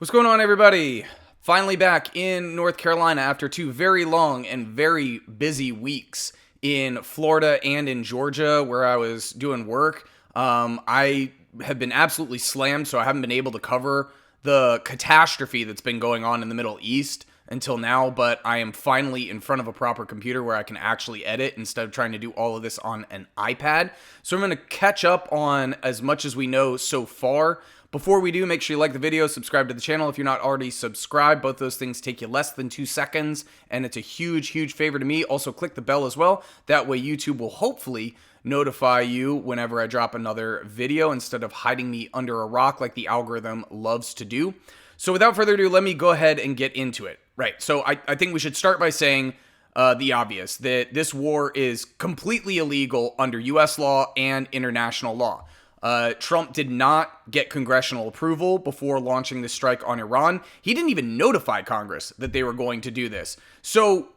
What's going on, everybody? Finally back in North Carolina after 2 very long and very busy weeks in Florida and in Georgia where I was doing work. I have been absolutely slammed, so I haven't been able to cover the catastrophe that's been going on in the Middle East until now, but I am finally in front of a proper computer where I can actually edit instead of trying to do all of this on an iPad. So I'm going to catch up on as much as we know so far. Before we do, make sure you like the video, subscribe to the channel if you're not already subscribed. Both those things take you less than 2 seconds, and it's a huge, huge favor to me. Also, click the bell as well. That way, YouTube will hopefully notify you whenever I drop another video instead of hiding me under a rock like the algorithm loves to do. So without further ado, let me go ahead and get into it. Right, so I think we should start by saying the obvious, that this war is completely illegal under U.S. law and international law. Trump did not get congressional approval before launching the strike on Iran. He didn't even notify Congress that they were going to do this. So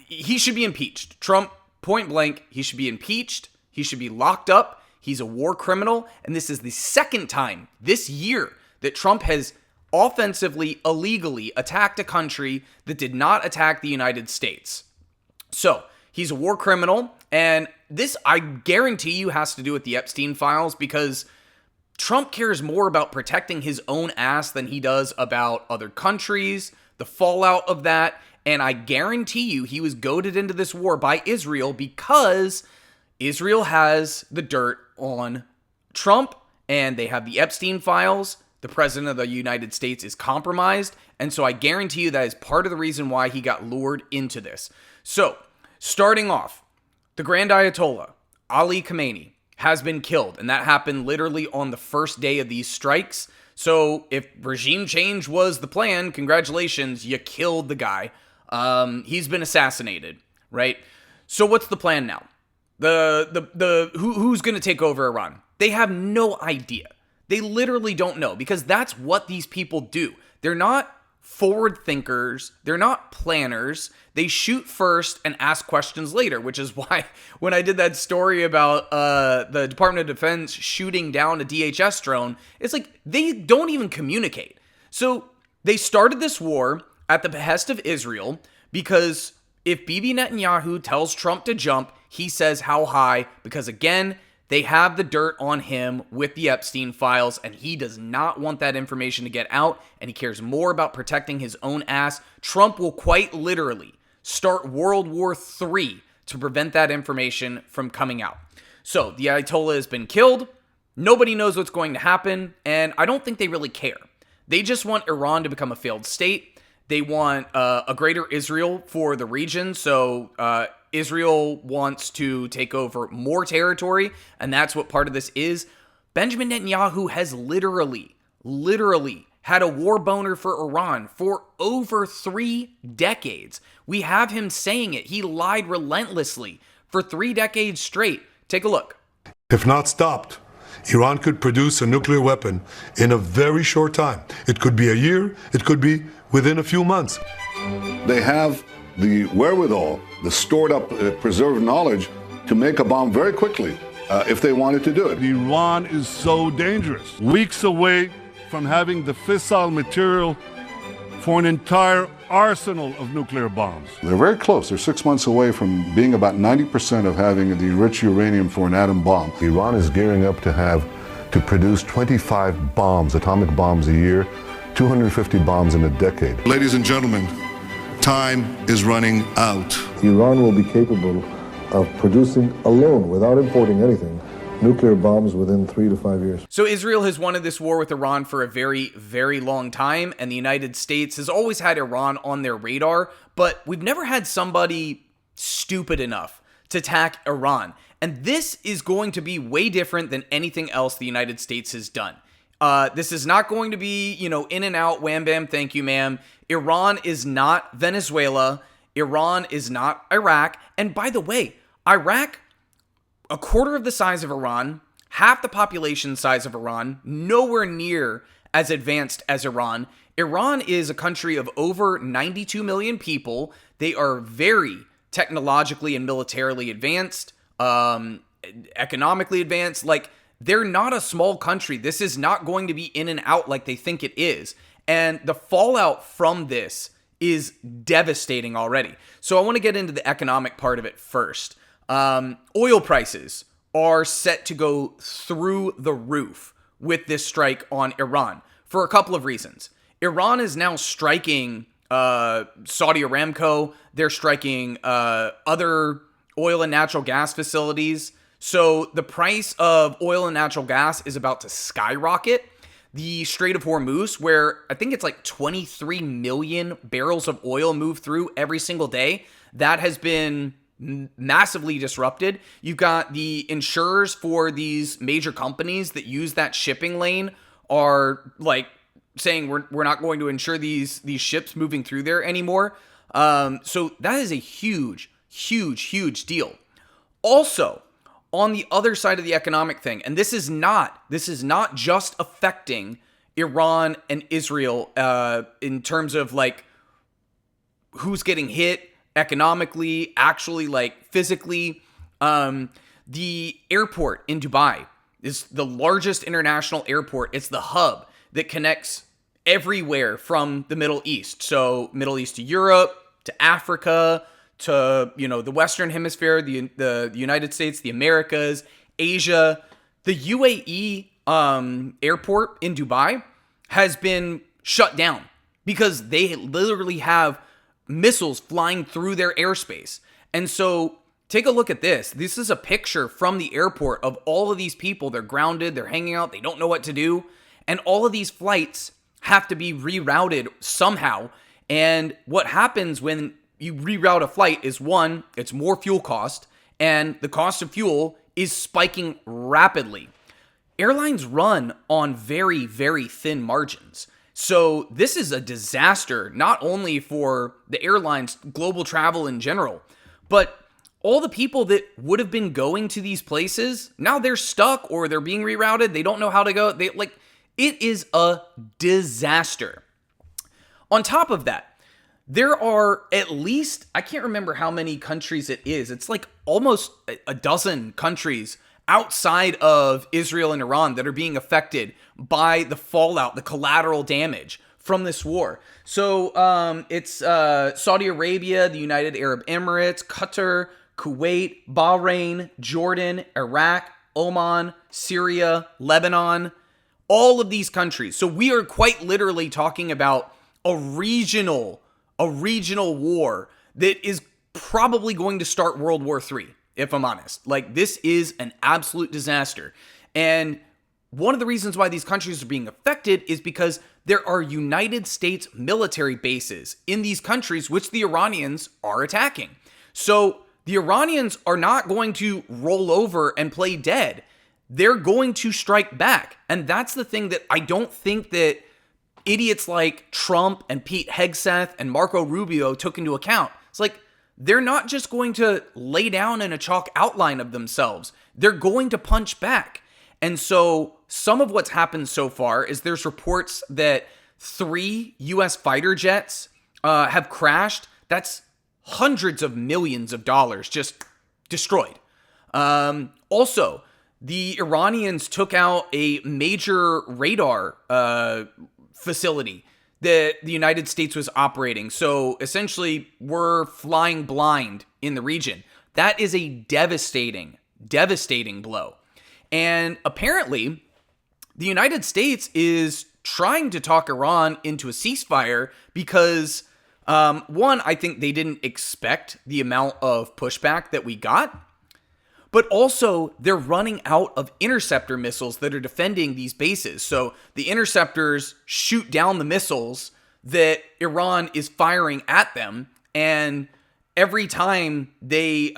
he should be impeached. Trump, point blank, he should be impeached. He should be locked up. He's a war criminal. And this is the second time this year that Trump has offensively, illegally attacked a country that did not attack the United States. So he's a war criminal, and this, I guarantee you, has to do with the Epstein files, because Trump cares more about protecting his own ass than he does about other countries, the fallout of that, and I guarantee you he was goaded into this war by Israel because Israel has the dirt on Trump, and they have the Epstein files. The president of the United States is compromised, and so I guarantee you that is part of the reason why he got lured into this. So, starting off, the Grand Ayatollah, Ali Khamenei, has been killed, and that happened literally on the first day of these strikes. So, if regime change was the plan, congratulations, you killed the guy. He's been assassinated, right? So, what's the plan now? Who's going to take over Iran? They have no idea. They literally don't know, because that's what these people do. They're not forward thinkers. They're not planners. They shoot first and ask questions later, which is why when I did that story about the Department of Defense shooting down a DHS drone, it's like they don't even communicate. So they started this war at the behest of Israel because if Bibi Netanyahu tells Trump to jump, he says how high, because again, they have the dirt on him with the Epstein files, and he does not want that information to get out, and he cares more about protecting his own ass. Trump will quite literally start World War III to prevent that information from coming out. So the Ayatollah has been killed. Nobody knows what's going to happen, and I don't think they really care. They just want Iran to become a failed state. They want a greater Israel for the region, so Israel wants to take over more territory, and that's what part of this is. Benjamin Netanyahu has literally had a war boner for Iran for over 3 decades. We have him saying it. He lied relentlessly for 3 decades straight. Take a look. If not stopped, Iran could produce a nuclear weapon in a very short time. It could be a year, it could be within a few months. They have the wherewithal, the stored up, preserved knowledge to make a bomb very quickly if they wanted to do it. Iran is so dangerous. Weeks away from having the fissile material for an entire arsenal of nuclear bombs. They're very close. They're 6 months away from being about 90% of having the enriched uranium for an atom bomb. Iran is gearing up to produce 25 bombs, atomic bombs a year, 250 bombs in a decade. Ladies and gentlemen, time is running out. Iran will be capable of producing alone, without importing anything, nuclear bombs within 3 to 5 years. So Israel has wanted this war with Iran for a very, very long time, and the United States has always had Iran on their radar, but we've never had somebody stupid enough to attack Iran. And this is going to be way different than anything else the United States has done. This is not going to be, in and out, wham, bam, thank you, ma'am. Iran is not Venezuela. Iran is not Iraq. And by the way, Iraq, a quarter of the size of Iran, half the population size of Iran, nowhere near as advanced as Iran. Iran is a country of over 92 million people. They are very technologically and militarily advanced, economically advanced. Like, they're not a small country. This is not going to be in and out like they think it is. And the fallout from this is devastating already. So I want to get into the economic part of it first. Oil prices are set to go through the roof with this strike on Iran for a couple of reasons. Iran is now striking Saudi Aramco. They're striking other oil and natural gas facilities. So the price of oil and natural gas is about to skyrocket. The Strait of Hormuz, where I think it's like 23 million barrels of oil move through every single day, that has been massively disrupted. You've got the insurers for these major companies that use that shipping lane are like saying we're not going to insure these ships moving through there anymore. So that is a huge deal. Also, on the other side of the economic thing, and this is not just affecting Iran and Israel in terms of like who's getting hit economically, actually like physically. The airport in Dubai is the largest international airport. It's the hub that connects everywhere from the Middle East. So Middle East to Europe, to Africa, to, the Western Hemisphere, the United States, the Americas, Asia. The UAE airport in Dubai has been shut down because they literally have missiles flying through their airspace. And so take a look at this. This is a picture from the airport of all of these people. They're grounded, they're hanging out, they don't know what to do. And all of these flights have to be rerouted somehow. And what happens when you reroute a flight is, one, it's more fuel cost, and the cost of fuel is spiking rapidly. Airlines run on very, very thin margins. So this is a disaster, not only for the airlines, global travel in general, but all the people that would have been going to these places, now they're stuck or they're being rerouted. They don't know how to go. It is a disaster. On top of that, there are at least, I can't remember how many countries it is. It's like almost a dozen countries outside of Israel and Iran that are being affected by the fallout, the collateral damage from this war. So it's Saudi Arabia, the United Arab Emirates, Qatar, Kuwait, Bahrain, Jordan, Iraq, Oman, Syria, Lebanon, all of these countries. So we are quite literally talking about a regional war that is probably going to start World War III, if I'm honest. Like, this is an absolute disaster. And one of the reasons why these countries are being affected is because there are United States military bases in these countries which the Iranians are attacking. So the Iranians are not going to roll over and play dead. They're going to strike back. And that's the thing that I don't think that idiots like Trump and Pete Hegseth and Marco Rubio took into account. It's like, they're not just going to lay down in a chalk outline of themselves. They're going to punch back. And so some of what's happened so far is there's reports that 3 U.S. fighter jets have crashed. That's hundreds of millions of dollars just destroyed. Also, the Iranians took out a major radar facility that the United States was operating. So essentially, we're flying blind in the region. That is a devastating blow. And apparently, the United States is trying to talk Iran into a ceasefire because, one, I think they didn't expect the amount of pushback that we got. But also, they're running out of interceptor missiles that are defending these bases. So the interceptors shoot down the missiles that Iran is firing at them. And every time they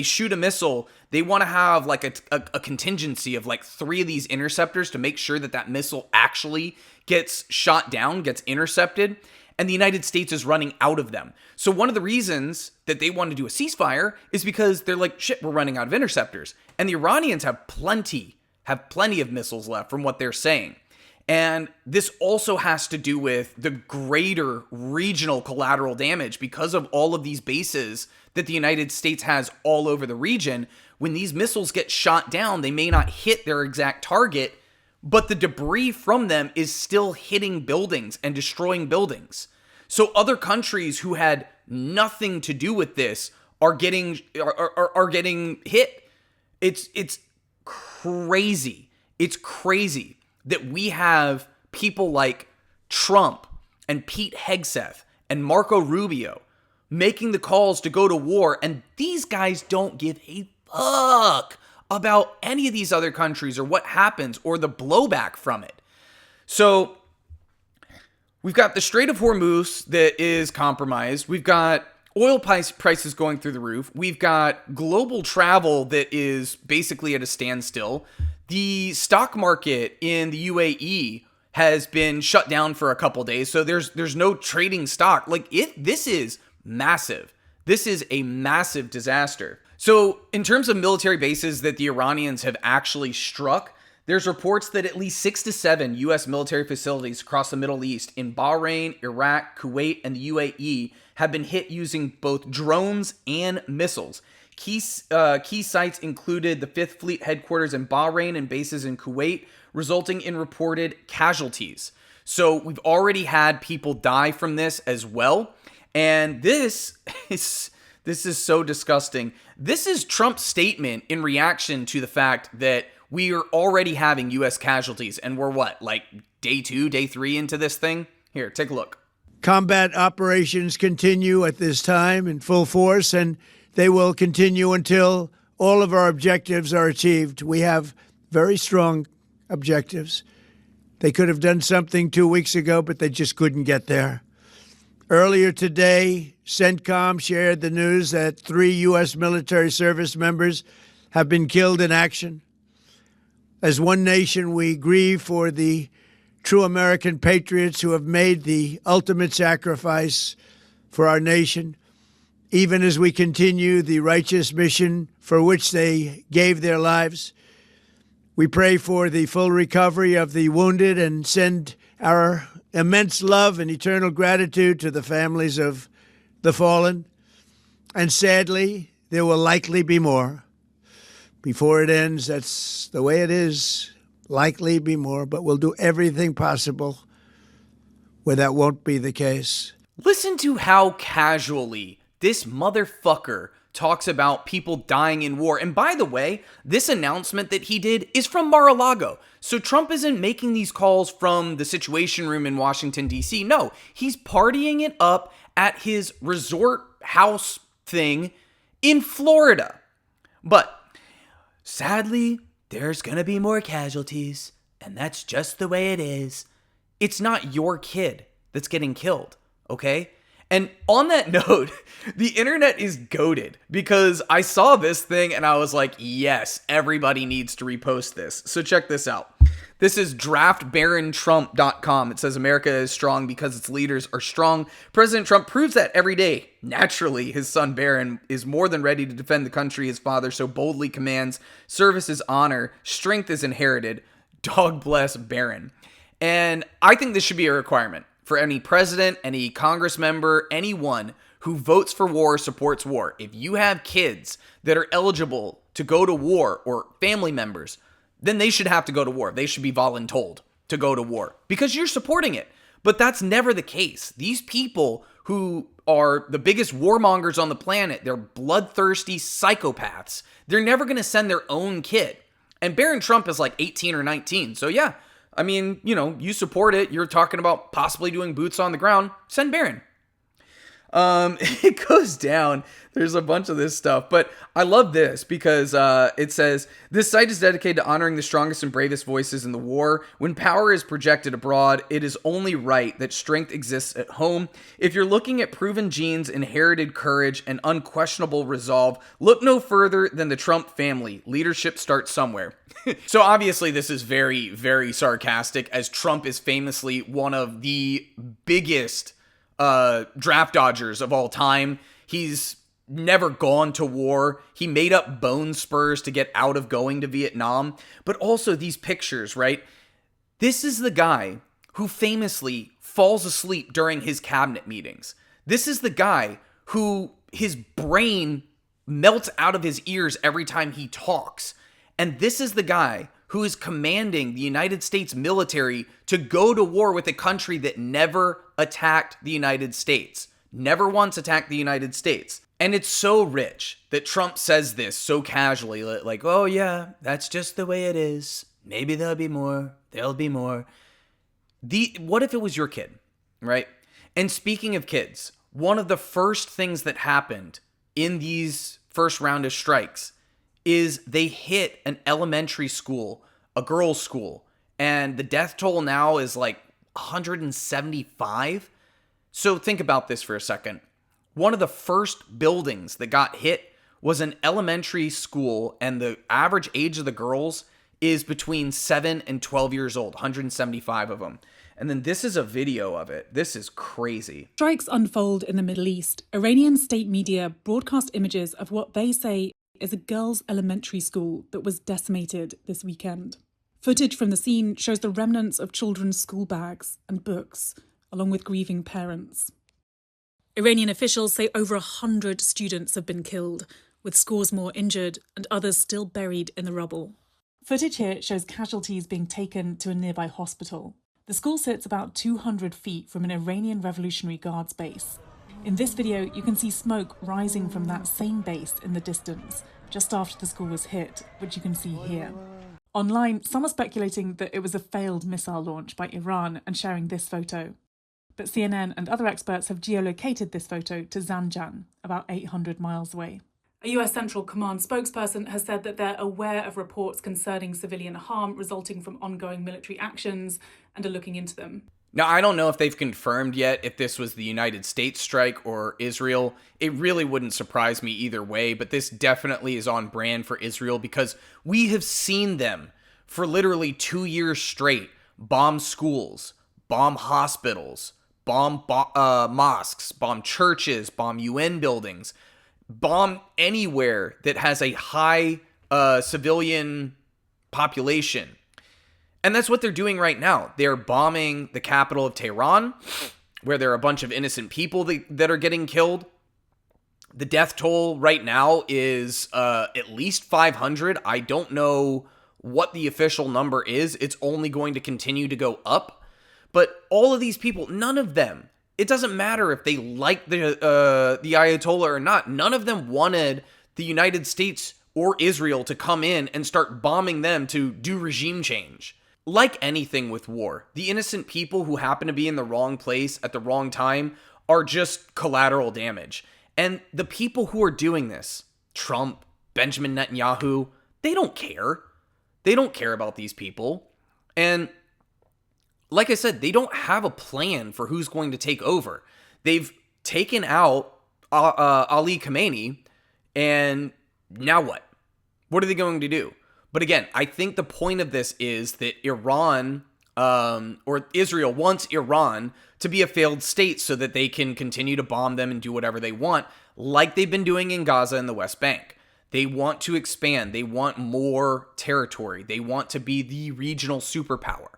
shoot a missile, they want to have like a contingency of like 3 of these interceptors to make sure that that missile actually gets shot down, gets intercepted. And the United States is running out of them. So one of the reasons that they want to do a ceasefire is because they're like, shit, we're running out of interceptors. And the Iranians have plenty of missiles left from what they're saying. And this also has to do with the greater regional collateral damage because of all of these bases that the United States has all over the region. When these missiles get shot down, they may not hit their exact target, but the debris from them is still hitting buildings and destroying buildings. So other countries who had nothing to do with this are getting hit. It's crazy. It's crazy that we have people like Trump and Pete Hegseth and Marco Rubio making the calls to go to war, and these guys don't give a fuck about any of these other countries or what happens or the blowback from it. So we've got the Strait of Hormuz that is compromised. We've got oil prices going through the roof. We've got global travel that is basically at a standstill. The stock market in the UAE has been shut down for a couple days, so there's no trading stock. This is massive. This is a massive disaster. So in terms of military bases that the Iranians have actually struck, there's reports that at least 6 to 7 U.S. military facilities across the Middle East in Bahrain, Iraq, Kuwait, and the UAE have been hit using both drones and missiles. Key sites included the 5th Fleet headquarters in Bahrain and bases in Kuwait, resulting in reported casualties. So we've already had people die from this as well. And this is so disgusting. This is Trump's statement in reaction to the fact that we are already having U.S. casualties. And we're day 2, day 3 into this thing? Here, take a look. Combat operations continue at this time in full force, and they will continue until all of our objectives are achieved. We have very strong objectives. They could have done something 2 weeks ago, but they just couldn't get there. Earlier today, CENTCOM shared the news that 3 U.S. military service members have been killed in action. As one nation, we grieve for the true American patriots who have made the ultimate sacrifice for our nation, even as we continue the righteous mission for which they gave their lives. We pray for the full recovery of the wounded and send our immense love and eternal gratitude to the families of the fallen. And sadly, there will likely be more. Before it ends, that's the way it is. Likely be more, but we'll do everything possible where that won't be the case. Listen to how casually this motherfucker talks about people dying in war. And by the way, this announcement that he did is from Mar-a-Lago. So Trump isn't making these calls from the Situation Room in Washington, D.C. No, he's partying it up at his resort house thing in Florida. But sadly, there's going to be more casualties, and that's just the way it is. It's not your kid that's getting killed, okay? And on that note, the internet is goated because I saw this thing and I was like, yes, everybody needs to repost this. So check this out. This is draftbarontrump.com. It says America is strong because its leaders are strong. President Trump proves that every day. Naturally, his son Barron is more than ready to defend the country his father so boldly commands. Service is honor. Strength is inherited. Dog bless Barron. And I think this should be a requirement for any president, any Congress member, anyone who votes for war or supports war. If you have kids that are eligible to go to war or family members, then they should have to go to war. They should be voluntold to go to war because you're supporting it. But that's never the case. These people who are the biggest warmongers on the planet, they're bloodthirsty psychopaths. They're never going to send their own kid. And Barron Trump is 18 or 19. So yeah, I mean, you support it. You're talking about possibly doing boots on the ground. Send Barron. It goes down. There's a bunch of this stuff, but I love this because it says, this site is dedicated to honoring the strongest and bravest voices in the war. When power is projected abroad, it is only right that strength exists at home. If you're looking at proven genes, inherited courage, and unquestionable resolve, look no further than the Trump family. Leadership starts somewhere. So obviously this is very, very sarcastic, as Trump is famously one of the biggest draft dodgers of all time. He's never gone to war. He made up bone spurs to get out of going to Vietnam. But also these pictures, right? This is the guy who famously falls asleep during his cabinet meetings. This is the guy who his brain melts out of his ears every time he talks. And this is the guy who is commanding the United States military to go to war with a country that never attacked the United States. Never once attacked the United States. And it's so rich that Trump says this so casually, like, oh yeah, that's just the way it is. Maybe there'll be more. There'll be more. What if it was your kid, right? And speaking of kids, one of the first things that happened in these first round of strikes is they hit an elementary school, a girls' school, and the death toll now is like 175. So think about this for a second. One of the first buildings that got hit was an elementary school, and the average age of the girls is between 7 and 12 years old, 175 of them. And then this is a video of it. This is crazy. Strikes unfold in the Middle East. Iranian state media broadcast images of what they say is a girls' elementary school that was decimated this weekend. Footage from the scene shows the remnants of children's school bags and books, along with grieving parents. Iranian officials say over 100 students have been killed, with scores more injured and others still buried in the rubble. Footage here shows casualties being taken to a nearby hospital. The school sits about 200 feet from an Iranian Revolutionary Guards base. In this video, you can see smoke rising from that same base in the distance, just after the school was hit, which you can see here. Online, some are speculating that it was a failed missile launch by Iran and sharing this photo. But CNN and other experts have geolocated this photo to Zanjan, about 800 miles away. A US Central Command spokesperson has said that they're aware of reports concerning civilian harm resulting from ongoing military actions and are looking into them. Now, I don't know if they've confirmed yet if this was the United States strike or Israel. It really wouldn't surprise me either way, but this definitely is on brand for Israel because we have seen them for literally 2 years straight bomb schools, bomb hospitals, bomb mosques, bomb churches, bomb UN buildings, bomb anywhere that has a high civilian population. And that's what they're doing right now. They're bombing the capital of Tehran, where there are a bunch of innocent people that are getting killed. The death toll right now is at least 500. I don't know what the official number is. It's only going to continue to go up. But all of these people, none of them, it doesn't matter if they like the Ayatollah or not. None of them wanted the United States or Israel to come in and start bombing them to do regime change. Like anything with war, the innocent people who happen to be in the wrong place at the wrong time are just collateral damage. And the people who are doing this, Trump, Benjamin Netanyahu, they don't care. They don't care about these people. And like I said, they don't have a plan for who's going to take over. They've taken out Ali Khamenei, and now what? What are they going to do? But again, I think the point of this is that Iran, or Israel wants Iran to be a failed state so that they can continue to bomb them and do whatever they want, like they've been doing in Gaza and the West Bank. They want to expand. They want more territory. They want to be the regional superpower.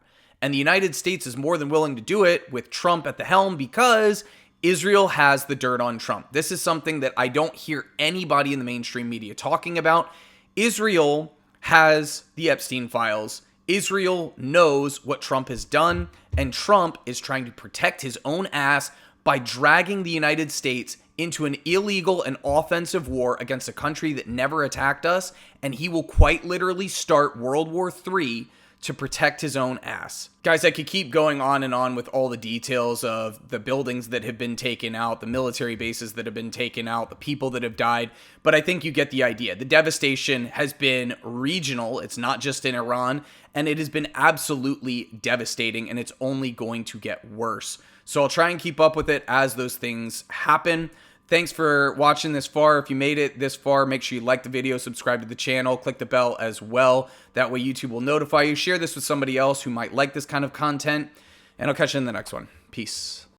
And the United States is more than willing to do it with Trump at the helm because Israel has the dirt on Trump. This is something that I don't hear anybody in the mainstream media talking about. Israel has the Epstein files. Israel knows what Trump has done, and Trump is trying to protect his own ass by dragging the United States into an illegal and offensive war against a country that never attacked us, and he will quite literally start World War III to protect his own ass. Guys, I could keep going on and on with all the details of the buildings that have been taken out, the military bases that have been taken out, the people that have died, but I think you get the idea. The devastation has been regional. It's not just in Iran, and it has been absolutely devastating, and it's only going to get worse. So I'll try and keep up with it as those things happen. Thanks for watching this far. If you made it this far, make sure you like the video, subscribe to the channel, click the bell as well. That way YouTube will notify you. Share this with somebody else who might like this kind of content, and I'll catch you in the next one. Peace.